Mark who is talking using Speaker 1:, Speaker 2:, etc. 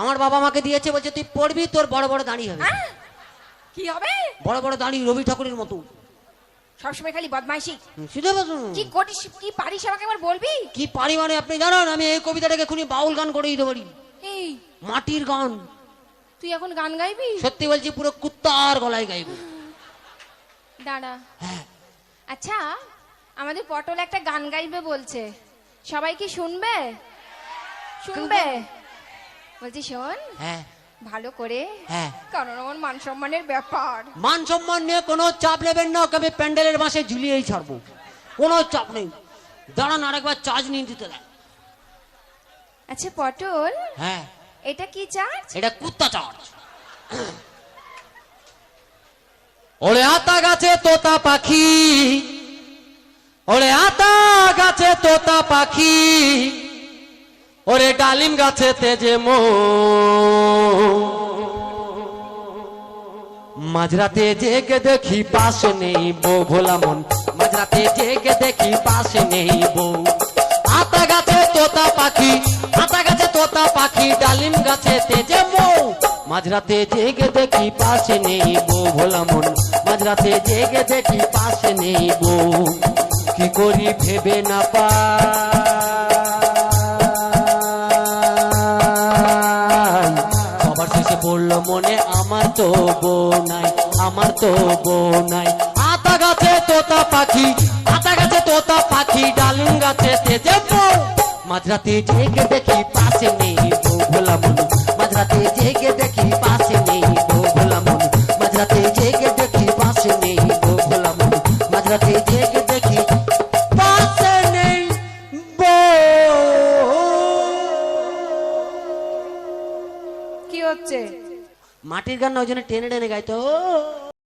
Speaker 1: আমার বাবা আমাকে দিয়েছে, বলছে তুই পড়বি, তোর বড় বড় দাঁড়ি হবে।
Speaker 2: কি হবে?
Speaker 1: বড় বড় দাঁড়ি, রবি ঠাকুরের মতো।
Speaker 2: সবসময় খালি বদমাইশি।
Speaker 1: শুধু
Speaker 2: কি করিস, কি পারিস আমাকে একবার বলবি?
Speaker 1: কি পারি মানে আপনি জানেন, আমি এই কবিতাটাকে এখনই বাউল গান করে দিতে পারি।
Speaker 2: এই
Speaker 1: মাটির গান।
Speaker 2: তুই এখন গান গাইবি?
Speaker 1: সত্যি বলছি, পুরো কুত্তার গলায় গাইবো।
Speaker 2: দাঁড়া।
Speaker 1: হ্যাঁ।
Speaker 2: আচ্ছা, আমাদের পটল একটা গান গাইবে বলছে, সবাই কি শুনবে? শুনবে? বলছি শোন।
Speaker 1: হ্যাঁ
Speaker 2: ভালো করে।
Speaker 1: হ্যাঁ।
Speaker 2: কারণ আমার মান সম্মানের ব্যাপার।
Speaker 1: মান সম্মান নিয়ে কোনো চাপ নেবেন না, ওকে আমি প্যান্ডেলের বাসে ঝুলিয়েই ছাড়বো, কোনো চাপ নেই। দাঁড়ান, আরেকবার চার্জ নিয়ে দিতে দেন।
Speaker 2: আচ্ছা পটল,
Speaker 1: হ্যাঁ
Speaker 2: এটা কি চার্জ?
Speaker 1: এটা কুত্তা চার্জ। ওরে আতা গাছে তোতা পাখি, ওরে আতা গাছে তোতা পাখি, ওরে ডালিম গাছে তেজে মো, মাঝরাতে জেগে দেখি পাশে নেই বউ, ভোলা মন মাঝরাতে জেগে দেখি পাশে নেই বউ। আতা গাছে তোতা পাখি, আতা গাছে তোতা পাখি, ডালিম গাছে তেজে মৌ, মাঝরাতে জেগে দেখি পাশে নেই বউ, ভোলা মন মাঝরাতে জেগে দেখি পাশে নেই বউ। কি করি ভেবে না পাই, সবার শেষে পড়লো মনে আমার তো বউ নাই, আমার তো বউ নাই। আতা গাছে তোতা পাখি, আতা গাছে তোতা পাখি, ডালিম গাছে তেজে বউ, মাঝরাতে জেগে দেখি পাশে নেই বউ, ভোলা মন মাঝরাতে জেগে দেখি পাশে নেই বউ, ভোলা মন মাঝরাতে জেগে দেখি পাশে নেই বউ, ভোলা মন মাঝরাতে জেগে দেখি পাশে নেই বউ।
Speaker 2: কি হচ্ছে?
Speaker 1: মাটির গান না, ওই জন্য টেনে টেনে গাইতো।